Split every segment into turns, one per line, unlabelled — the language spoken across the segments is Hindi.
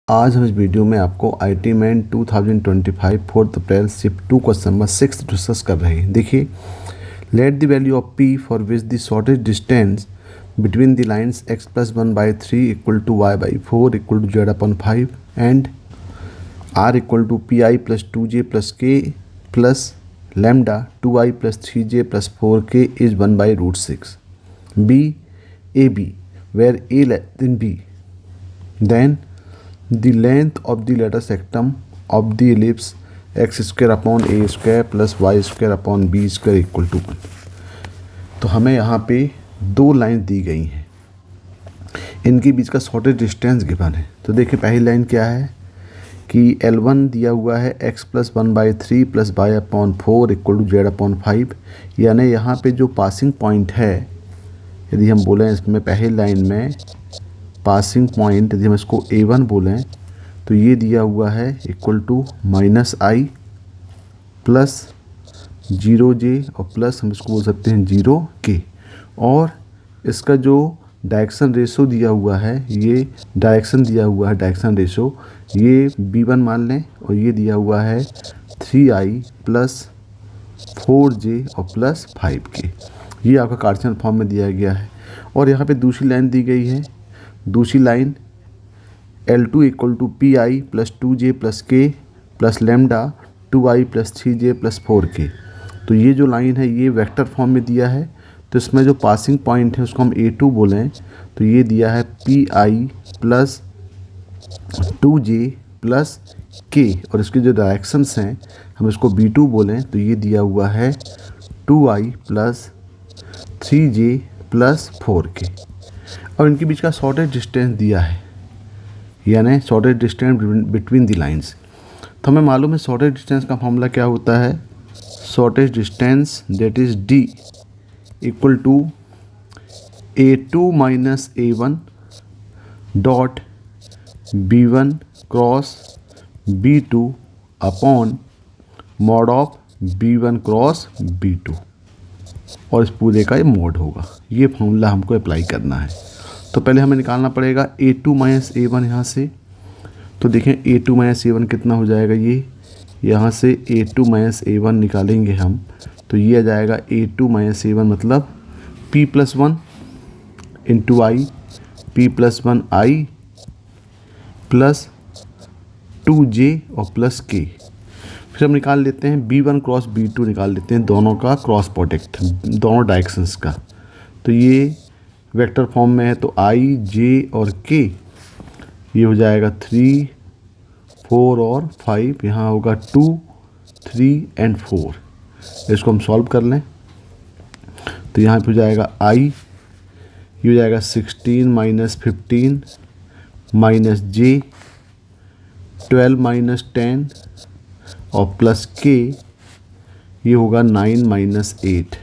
आज हम इस वीडियो में आपको IT main 2025 4th April shift 2 question number 6 discuss कर रहे हैं। देखिए, let the value of P for which the shortest distance between the lines x plus 1/3 equal to y/4 equal to z/5 and r equal to PI plus 2j plus k plus lambda 2i plus 3j plus 4k is 1/√6. B AB where a less than b, then the length of the lateral sectum of the ellipse x square upon a square plus y square upon b square equal to 1. तो हमें यहाँ पे दो लाइन दी गई हैं, इनके बीच का शॉर्टेस्ट डिस्टेंस गिवन है. तो देखिए, पहली लाइन क्या है कि L1 दिया हुआ है x plus 1/3 plus y/4 equal to z/5. यानी यहाँ पे जो पासिंग पॉइंट है, यदि हम बोलें इसमें पहली लाइन में पासिंग पॉइंट यदि हम इसको A1 बोलें तो ये दिया हुआ है equal to -i plus 0j और प्लस हम इसको बोल सकते हैं 0k. और इसका जो डायरेक्शन रेशो दिया हुआ है, ये डायरेक्शन दिया हुआ है, डायरेक्शन रेशो ये B1 मान लें, और ये दिया हुआ है 3i प्लस 4j और प्लस 5k. ये आपका कार्टेशियन फॉर्म में दिया गया है. और यहाँ पे दूसरी लाइन दी गई है, दूसरी line L2 equal to PI plus 2j plus k plus lambda 2i plus 3j plus 4k. तो ये जो लाइन है ये वेक्टर फॉर्म में दिया है. तो इसमें जो पासिंग पॉइंट है उसको हम A2 बोलें तो ये दिया है PI plus 2j plus k, और इसके जो डायरेक्शंस हैं हम इसको B2 बोलें तो ये दिया हुआ है 2i plus 3j plus 4k. और इनके बीच का शॉर्टेस्ट डिस्टेंस दिया है, यानी shortest distance between the lines. तो हमें मालूम है शॉर्टेस्ट डिस्टेंस का फॉर्मूला क्या होता है. Shortest distance that is D equal to A2 minus A1 dot B1 cross B2 upon mod of B1 cross B2, और इस पूरे का ये मोड होगा. ये फॉर्मूला हमको अप्लाई करना है. तो पहले हमें निकालना पड़ेगा A2 माइनस A1 यहाँ से. तो देखें A2 माइनस A1 कितना हो जाएगा, ये यहाँ से A2 माइनस A1 निकालेंगे हम तो ये आ जाएगा A2 माइनस A1 मतलब P प्लस 1 इंटू आई, P प्लस 1 आई प्लस 2j और प्लस k. फिर हम निकाल लेते हैं B1 क्रॉस B2 निकाल लेते हैं, दोनों का क्रॉस प्रोडक्ट, दोनों डायरेक्शंस का. तो ये वेक्टर फॉर्म में है तो i, j और k ये हो जाएगा 3, 4 और 5. यहाँ होगा 2, 3 एंड 4. इसको हम सॉल्व कर लें तो यहाँ पे हो जाएगा i, ये हो जाएगा 16 माइनस 15 माइनस j 12 माइनस 10 और प्लस k ये होगा 9 माइनस 8.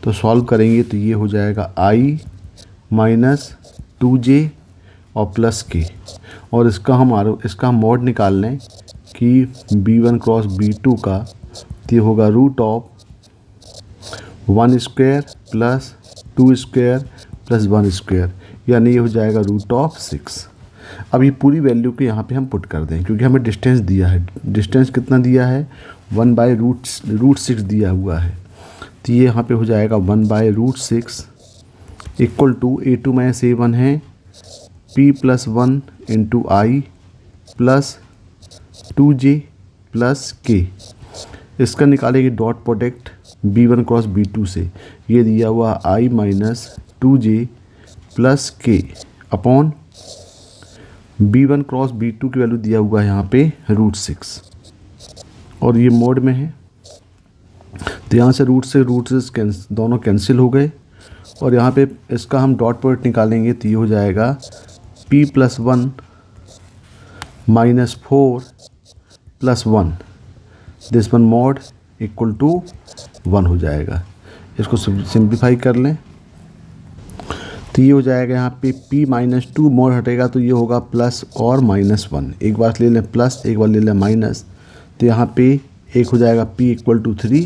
तो सॉल्व करेंगे तो ये हो जाएगा i माइनस 2j और प्लस k. और इसका हम मोड निकाल लें कि B1 क्रॉस B2 का, तो ये होगा root of 1 square plus 2 square plus 1 square, यानी ये हो जाएगा रूट ऑफ 6. अब ये पूरी वैल्यू को यहाँ पे हम पुट कर दें क्योंकि हमें डिस्टेंस दिया है. डिस्टेंस कितना दिया है, 1/√6 दिया हुआ है. तो ये यहाँ पे हो जाएगा 1/√6 equal to A2 minus A1 है P प्लस 1 इंटू आई प्लस 2j प्लस k. इसका निकालेंगे dot product B1 cross B2 से, ये दिया हुआ i minus 2j plus k upon B1 cross B2 की वैल्यू दिया हुआ है यहाँ पे √6, और ये मोड में है. तो यहाँ से रूट से दोनों कैंसिल हो गए, और यहाँ पे इसका हम डॉट प्रोडक्ट निकालेंगे तो ये हो जाएगा P plus 1 minus 4 plus 1 this one mod equal to 1 हो जाएगा. इसको सिंप्लीफाई कर लें तो ये हो जाएगा यहाँ पे P माइनस 2 मोड हटेगा तो ये होगा प्लस और माइनस 1. एक बार ले लें प्लस, एक बार ले लें माइनस. तो यहाँ पे एक हो जाएगा P इक्वल टू 3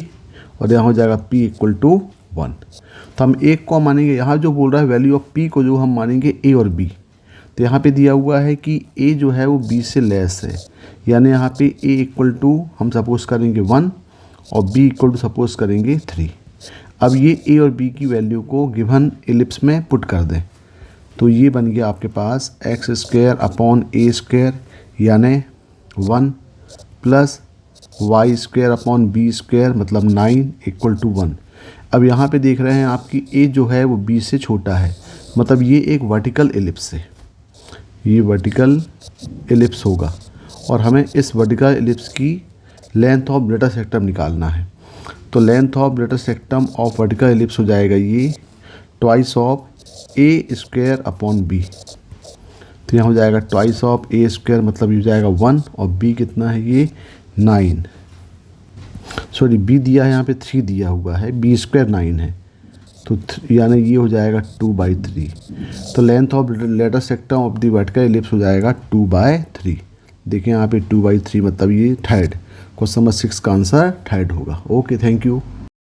और यहाँ हो जाएगा P इक्वल टू 1. तो हम एक को मानेंगे, यहाँ जो बोल रहा है वैल्यू ऑफ P को जो हम मानेंगे A और B. तो यहाँ पे दिया हुआ है कि ए जो है वो बी से लेस है, यानी यहाँ पे ए इक्वल टू हम सपोज करेंगे 1 और बी इक्वल टू सपोज करेंगे 3। अब ये ए और बी की वैल्यू को गिवन एलिप्स में पुट कर दें, तो ये बन गया आपके पास x square upon a square यानी 1 plus y square upon b square मतलब 9 इक्वल टू 1। अब यहाँ पे देख रहे हैं आपकी ए जो है वो बी से छोटा है, मतलब ये एक वर्टिकल एलिप्स है, ये वर्टिकल एलिप्स होगा और हमें इस वर्टिकल एलिप्स की लेंथ ऑफ ग्रेटर सेक्टम निकालना है। तो length of latus rectum of vertical ellipse हो जाएगा ये twice of A square upon B. तो यहाँ हो जाएगा ट्वाइस ऑफ ए स्क्वायर मतलब ये हो जाएगा 1 और बी कितना है ये 9, सॉरी बी दिया है यहाँ पे 3 दिया हुआ है, बी स्क्वायर 9 है, तो यानी ये हो जाएगा 2/3। तो length of letter सेक्टम of the vertical ellipse हो जाएगा 2/3। देखिए यहाँ पे 2/3 मतलब ये थर्ड, क्वेश्चन नंबर 6 का आंसर थर्ड होगा। Okay, thank you.